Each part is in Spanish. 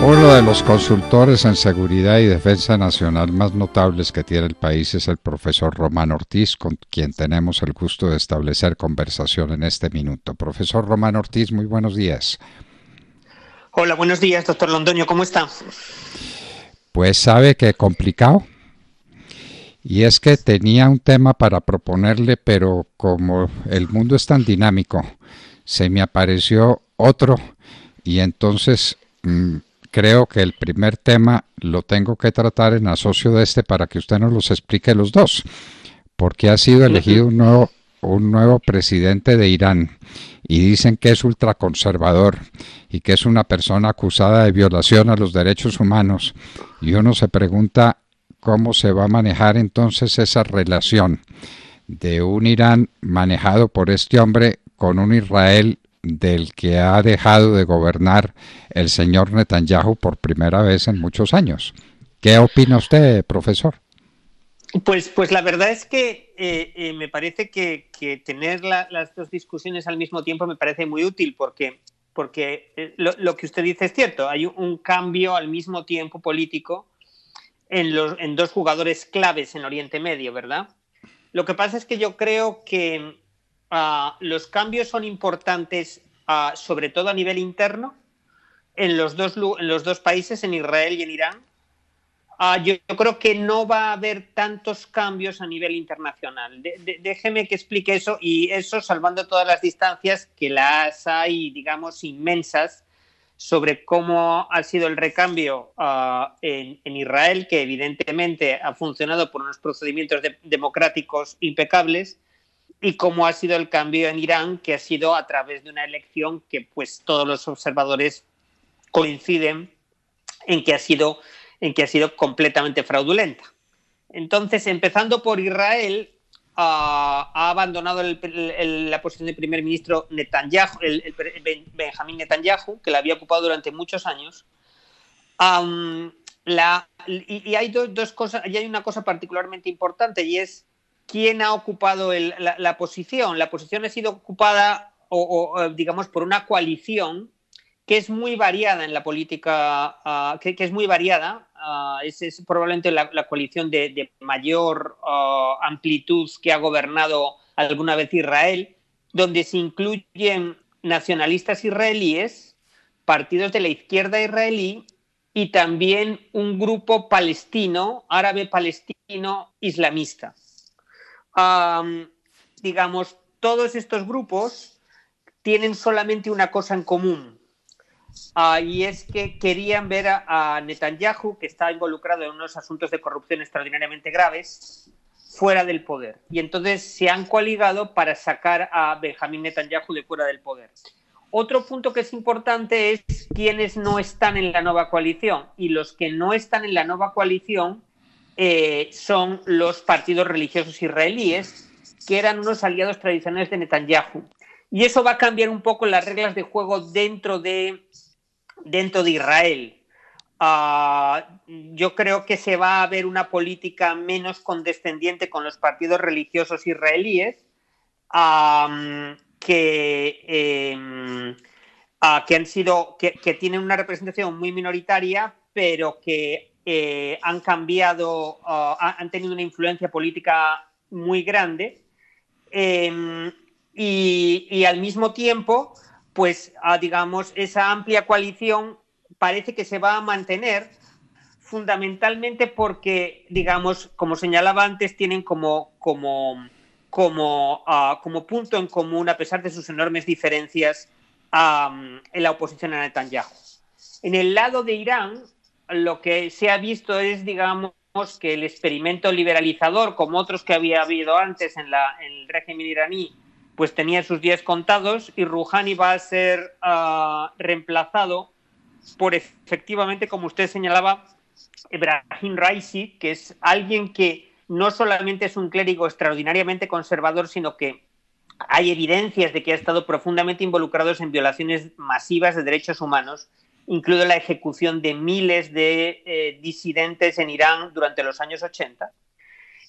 Uno de los consultores en seguridad y defensa nacional más notables que tiene el país es el profesor Román Ortiz, con quien tenemos el gusto de establecer conversación en este minuto. Profesor Román Ortiz, muy buenos días. Hola, buenos días, doctor Londoño, ¿cómo está? Pues sabe que complicado. Y es que tenía un tema para proponerle, pero como el mundo es tan dinámico, se me apareció otro y entonces creo que el primer tema lo tengo que tratar en asocio de este para que usted nos los explique los dos, porque ha sido elegido un nuevo presidente de Irán y dicen que es ultraconservador y que es una persona acusada de violación a los derechos humanos y uno se pregunta cómo se va a manejar entonces esa relación de un Irán manejado por este hombre con un Israel del que ha dejado de gobernar el señor Netanyahu por primera vez en muchos años. ¿Qué opina usted, profesor? Pues la verdad es que me parece que tener las dos discusiones al mismo tiempo me parece muy útil porque lo que usted dice es cierto. Hay un cambio al mismo tiempo político en dos jugadores claves en Oriente Medio, ¿verdad? Lo que pasa es que yo creo que los cambios son importantes, sobre todo a nivel interno, en los dos países, en Israel y en Irán. Yo creo que no va a haber tantos cambios a nivel internacional. Déjeme que explique eso, y eso salvando todas las distancias, que las hay, digamos, inmensas, sobre cómo ha sido el recambio en Israel, que evidentemente ha funcionado por unos procedimientos democráticos impecables, y cómo ha sido el cambio en Irán, que ha sido a través de una elección que pues todos los observadores coinciden en que ha sido completamente fraudulenta. Entonces, empezando por Israel, ha abandonado la posición de primer ministro Netanyahu, Benjamín Netanyahu, que la había ocupado durante muchos años. Y hay dos cosas, y hay una cosa particularmente importante, y es quién ha ocupado la posición. La posición ha sido ocupada, digamos, por una coalición que es muy variada en la política, que es muy variada. Es probablemente la coalición de mayor amplitud que ha gobernado alguna vez Israel, donde se incluyen nacionalistas israelíes, partidos de la izquierda israelí y también un grupo palestino, árabe palestino islamista. Digamos, todos estos grupos tienen solamente una cosa en común. Y es que querían ver a Netanyahu, que está involucrado en unos asuntos de corrupción extraordinariamente graves, fuera del poder. Y entonces se han coaligado para sacar a Benjamín Netanyahu de fuera del poder. Otro punto que es importante es quiénes no están en la nueva coalición. Y los que no están en la nueva coalición son los partidos religiosos israelíes, que eran unos aliados tradicionales de Netanyahu. Y eso va a cambiar un poco las reglas de juego dentro de Israel. Yo creo que se va a ver una política menos condescendiente con los partidos religiosos israelíes, que tienen una representación muy minoritaria, pero que han cambiado, han tenido una influencia política muy grande, y al mismo tiempo, pues digamos, esa amplia coalición parece que se va a mantener, fundamentalmente porque, digamos, como señalaba antes, tienen como punto en común, a pesar de sus enormes diferencias, en la oposición a Netanyahu. En el lado de Irán, lo que se ha visto es, digamos, que el experimento liberalizador, como otros que había habido antes en el régimen iraní, pues tenía sus días contados, y Rouhani va a ser reemplazado por, efectivamente, como usted señalaba, Ebrahim Raisi, que es alguien que no solamente es un clérigo extraordinariamente conservador, sino que hay evidencias de que ha estado profundamente involucrado en violaciones masivas de derechos humanos, incluida la ejecución de miles de disidentes en Irán durante los años 80,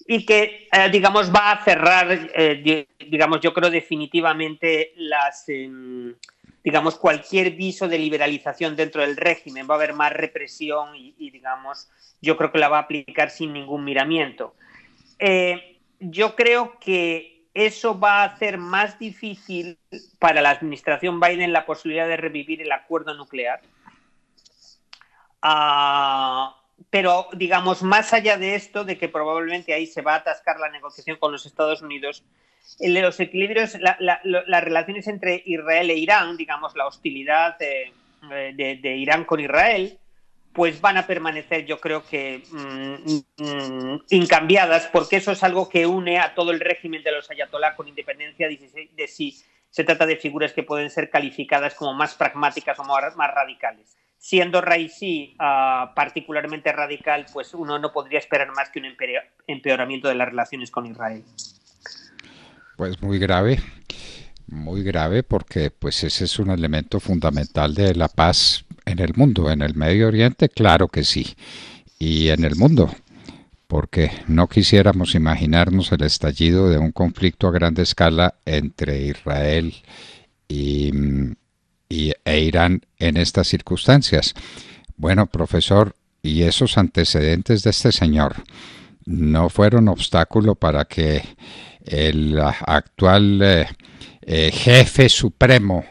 y que, digamos, va a cerrar, digamos, yo creo definitivamente digamos, cualquier viso de liberalización dentro del régimen. Va a haber más represión y digamos, yo creo que la va a aplicar sin ningún miramiento. Yo creo que eso va a hacer más difícil para la administración Biden la posibilidad de revivir el acuerdo nuclear. Pero, digamos, más allá de esto, de que probablemente ahí se va a atascar la negociación con los Estados Unidos, los equilibrios, las relaciones entre Israel e Irán, digamos, la hostilidad de Irán con Israel, pues van a permanecer, yo creo que incambiadas, porque eso es algo que une a todo el régimen de los ayatolá, con independencia de si se trata de figuras que pueden ser calificadas como más pragmáticas o más radicales. Siendo Raisi particularmente radical, pues uno no podría esperar más que un empeoramiento de las relaciones con Israel. Pues muy grave, porque pues ese es un elemento fundamental de la paz en el mundo. En el Medio Oriente, claro que sí, y en el mundo, porque no quisiéramos imaginarnos el estallido de un conflicto a gran escala entre Israel e Irán en estas circunstancias. Bueno, profesor, ¿y esos antecedentes de este señor no fueron obstáculo para que el actual jefe supremo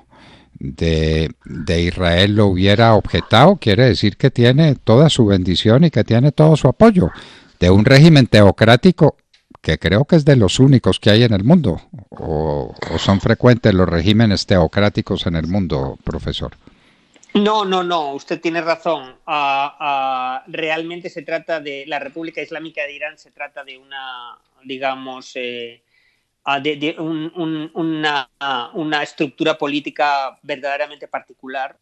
de Israel lo hubiera objetado? Quiere decir que tiene toda su bendición y que tiene todo su apoyo de un régimen teocrático que creo que es de los únicos que hay en el mundo, o son frecuentes los regímenes teocráticos en el mundo, profesor. No, usted tiene razón. Realmente se trata de la República Islámica de Irán, se trata de una, digamos, una estructura política verdaderamente particular.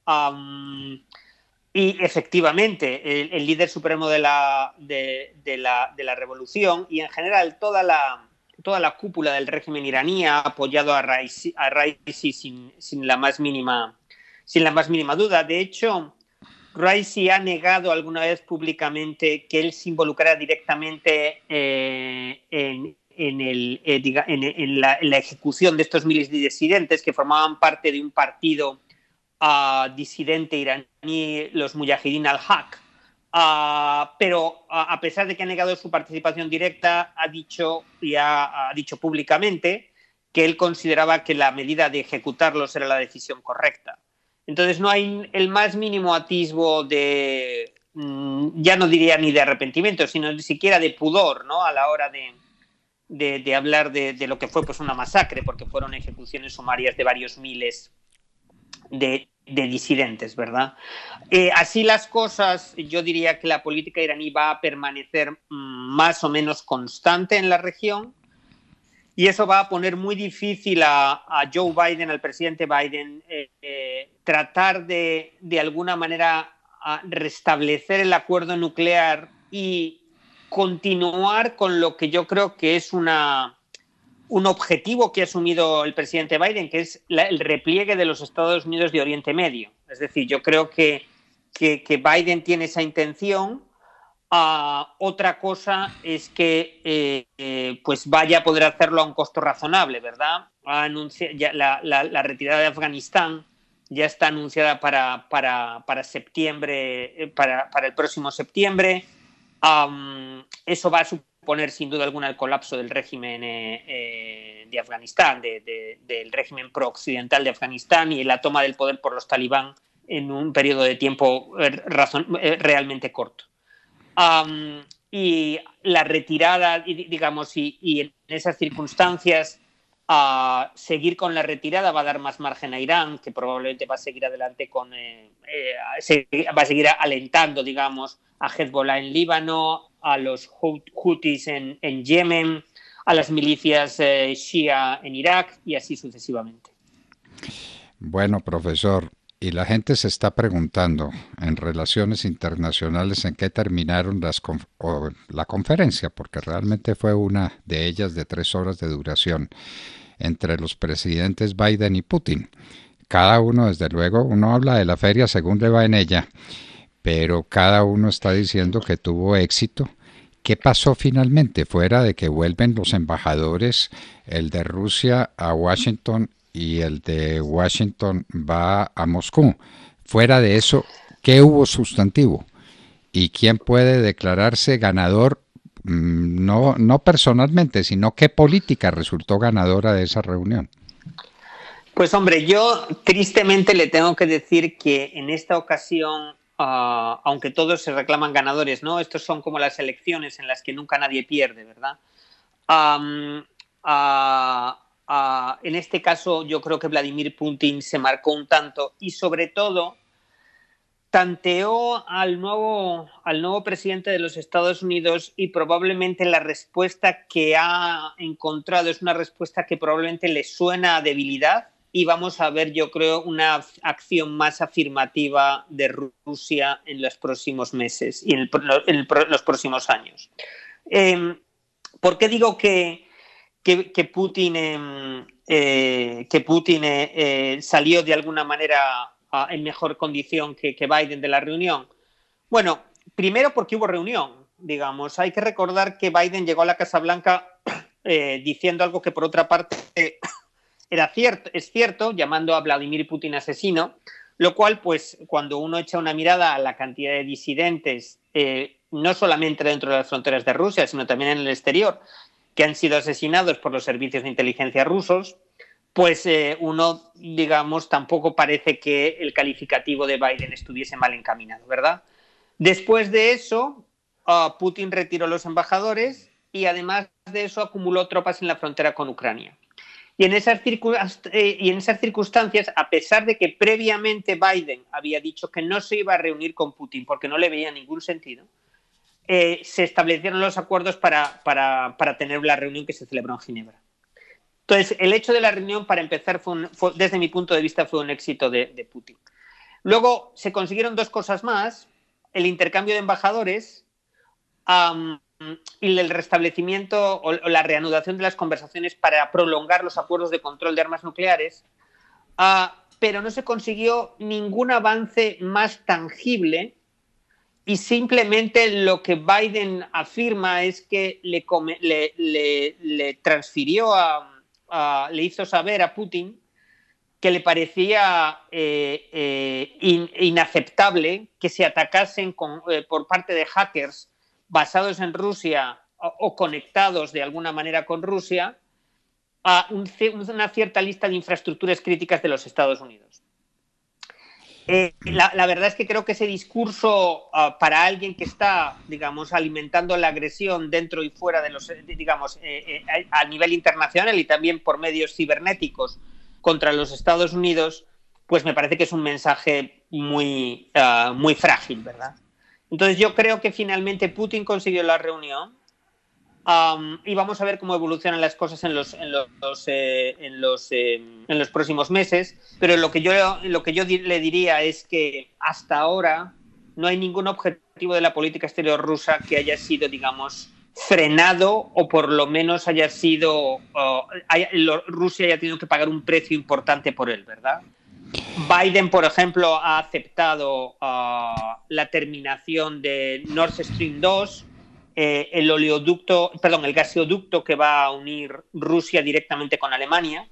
Y efectivamente, el líder supremo de la revolución y en general toda la cúpula del régimen iraní ha apoyado a Raisi sin la más mínima duda. De hecho, Raisi ha negado alguna vez públicamente que él se involucrara directamente en la ejecución de estos miles de disidentes que formaban parte de un partido disidente iraní, los Mujahideen al-Haq. Pero a pesar de que ha negado su participación directa, ha dicho públicamente que él consideraba que la medida de ejecutarlos era la decisión correcta. Entonces no hay el más mínimo atisbo de, ya no diría ni de arrepentimiento, sino ni siquiera de pudor, ¿no?, a la hora de hablar de lo que fue pues una masacre, porque fueron ejecuciones sumarias de varios miles de disidentes, ¿verdad? Así las cosas, yo diría que la política iraní va a permanecer más o menos constante en la región, y eso va a poner muy difícil a Joe Biden, al presidente Biden, tratar de alguna manera restablecer el acuerdo nuclear y continuar con lo que yo creo que es un objetivo que ha asumido el presidente Biden, que es el repliegue de los Estados Unidos de Oriente Medio. Es decir, yo creo que Biden tiene esa intención. Otra cosa es que pues vaya a poder hacerlo a un costo razonable, ¿verdad? La retirada de Afganistán ya está anunciada para septiembre, para el próximo septiembre. Eso va a suponer sin duda alguna el colapso del régimen de Afganistán, del régimen pro-occidental de Afganistán, y la toma del poder por los talibán en un periodo de tiempo realmente corto. Y la retirada, digamos, y en esas circunstancias, seguir con la retirada va a dar más margen a Irán, que probablemente va a seguir adelante va a seguir alentando, digamos, a Hezbollah en Líbano, a los Houthis en Yemen, a las milicias Shia en Irak y así sucesivamente. Bueno, profesor, y la gente se está preguntando en relaciones internacionales en qué terminaron la conferencia, porque realmente fue una de ellas de 3 horas de duración entre los presidentes Biden y Putin. Cada uno, desde luego, uno habla de la feria según le va en ella, pero cada uno está diciendo que tuvo éxito. ¿Qué pasó finalmente? Fuera de que vuelven los embajadores, el de Rusia a Washington y el de Washington va a Moscú. Fuera de eso, ¿qué hubo sustantivo? ¿Y quién puede declararse ganador? No personalmente, sino qué política resultó ganadora de esa reunión. Pues hombre, yo tristemente le tengo que decir que en esta ocasión, aunque todos se reclaman ganadores, ¿no? Estos son como las elecciones en las que nunca nadie pierde, ¿verdad? En este caso yo creo que Vladimir Putin se marcó un tanto y sobre todo tanteó al nuevo presidente de los Estados Unidos y probablemente la respuesta que ha encontrado es una respuesta que probablemente le suena a debilidad y vamos a ver, yo creo, una acción más afirmativa de Rusia en los próximos meses y en los próximos años. ¿Por qué digo que Putin salió de alguna manera en mejor condición que Biden de la reunión? Bueno, primero porque hubo reunión, digamos. Hay que recordar que Biden llegó a la Casa Blanca diciendo algo que por otra parte es cierto, llamando a Vladimir Putin asesino, lo cual, pues, cuando uno echa una mirada a la cantidad de disidentes, no solamente dentro de las fronteras de Rusia, sino también en el exterior, que han sido asesinados por los servicios de inteligencia rusos, pues uno, digamos, tampoco parece que el calificativo de Biden estuviese mal encaminado, ¿verdad? Después de eso, Putin retiró los embajadores y además de eso acumuló tropas en la frontera con Ucrania. Y en esas circunstancias, a pesar de que previamente Biden había dicho que no se iba a reunir con Putin porque no le veía ningún sentido, se establecieron los acuerdos para tener la reunión que se celebró en Ginebra. Entonces, el hecho de la reunión, para empezar, desde mi punto de vista, fue un éxito de Putin. Luego se consiguieron dos cosas más: el intercambio de embajadores y el restablecimiento o la reanudación de las conversaciones para prolongar los acuerdos de control de armas nucleares, pero no se consiguió ningún avance más tangible y simplemente lo que Biden afirma es que le transfirió le hizo saber a Putin que le parecía inaceptable que se atacasen por parte de hackers basados en Rusia o conectados de alguna manera con Rusia a una cierta lista de infraestructuras críticas de los Estados Unidos. La verdad es que creo que ese discurso para alguien que está, digamos, alimentando la agresión dentro y fuera de los, digamos, a nivel internacional y también por medios cibernéticos contra los Estados Unidos, pues me parece que es un mensaje muy frágil, ¿verdad? Entonces yo creo que finalmente Putin consiguió la reunión y vamos a ver cómo evolucionan las cosas en los próximos meses, pero lo que yo le diría es que hasta ahora no hay ningún objetivo de la política exterior rusa que haya sido, digamos, frenado o por lo menos haya sido Rusia haya tenido que pagar un precio importante por él, ¿verdad? Biden, por ejemplo, ha aceptado la terminación de Nord Stream 2, el gasoducto que va a unir Rusia directamente con Alemania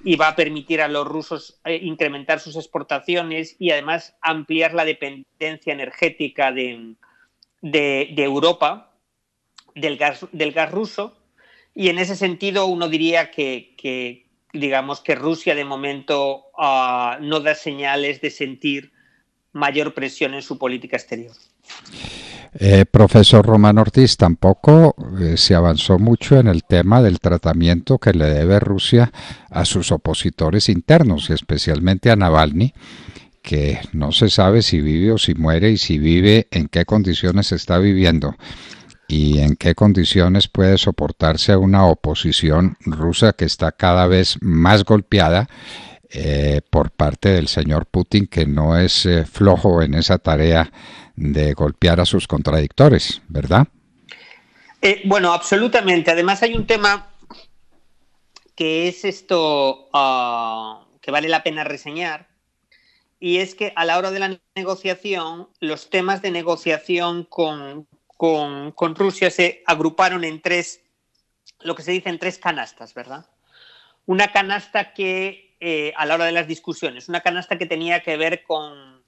y va a permitir a los rusos incrementar sus exportaciones y además ampliar la dependencia energética de Europa del gas ruso. Y en ese sentido uno diría que digamos que Rusia de momento no da señales de sentir mayor presión en su política exterior. Profesor Román Ortiz, tampoco se avanzó mucho en el tema del tratamiento que le debe Rusia a sus opositores internos y especialmente a Navalny, que no se sabe si vive o si muere y si vive en qué condiciones está viviendo y en qué condiciones puede soportarse a una oposición rusa que está cada vez más golpeada por parte del señor Putin, que no es flojo en esa tarea de golpear a sus contradictores, ¿verdad? Bueno, absolutamente. Además hay un tema que es esto que vale la pena reseñar, y es que a la hora de la negociación, los temas de negociación con Rusia se agruparon en lo que se dice en tres canastas, ¿verdad? Una canasta que a la hora de las discusiones, una canasta que tenía que ver con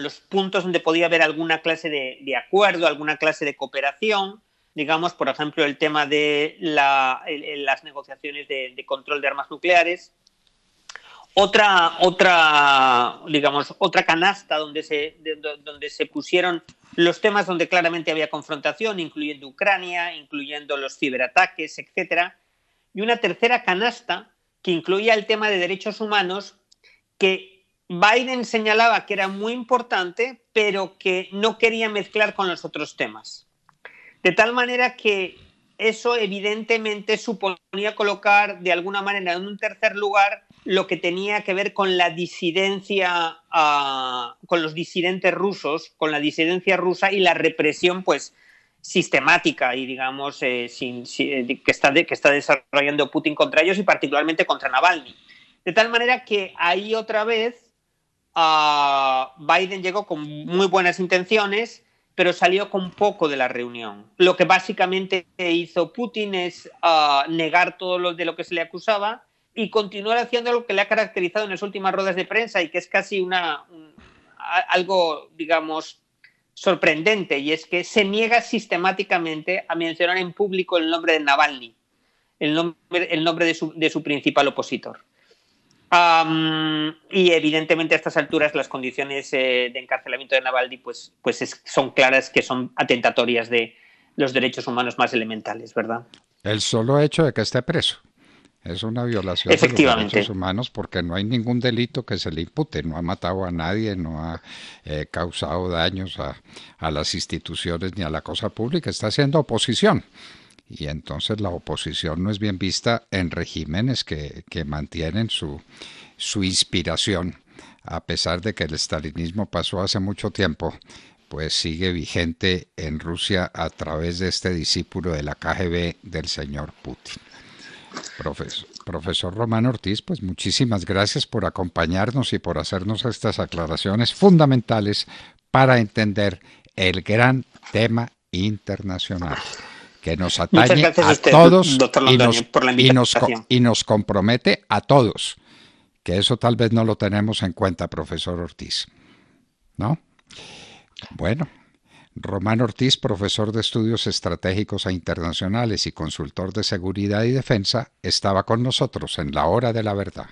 los puntos donde podía haber alguna clase de acuerdo, alguna clase de cooperación, digamos, por ejemplo, el tema de las negociaciones de control de armas nucleares. Otra canasta donde se pusieron los temas donde claramente había confrontación, incluyendo Ucrania, incluyendo los ciberataques, etcétera. Y una tercera canasta que incluía el tema de derechos humanos, que Biden señalaba que era muy importante, pero que no quería mezclar con los otros temas. De tal manera que eso evidentemente suponía colocar de alguna manera en un tercer lugar lo que tenía que ver con la disidencia, con los disidentes rusos, con la disidencia rusa y la represión pues sistemática y digamos que está desarrollando Putin contra ellos y particularmente contra Navalny. De tal manera que ahí otra vez Biden llegó con muy buenas intenciones, pero salió con poco de la reunión. Lo que básicamente hizo Putin es negar todo lo de lo que se le acusaba y continuar haciendo lo que le ha caracterizado en las últimas ruedas de prensa y que es casi algo, digamos, sorprendente, y es que se niega sistemáticamente a mencionar en público el nombre de Navalny, el nombre de su principal opositor. Y evidentemente a estas alturas las condiciones de encarcelamiento de Navalny pues son claras que son atentatorias de los derechos humanos más elementales, ¿verdad? El solo hecho de que esté preso es una violación de los derechos humanos porque no hay ningún delito que se le impute, no ha matado a nadie, no ha causado daños a las instituciones ni a la cosa pública, está haciendo oposición. Y entonces la oposición no es bien vista en regímenes que mantienen su inspiración, a pesar de que el estalinismo pasó hace mucho tiempo, pues sigue vigente en Rusia a través de este discípulo de la KGB del señor Putin. Profesor Román Ortiz, pues muchísimas gracias por acompañarnos y por hacernos estas aclaraciones fundamentales para entender el gran tema internacional que nos atañe a usted, todos y nos compromete a todos, que eso tal vez no lo tenemos en cuenta, profesor Ortiz, ¿no? Bueno, Román Ortiz, profesor de Estudios Estratégicos e Internacionales y consultor de Seguridad y Defensa, estaba con nosotros en La Hora de la Verdad.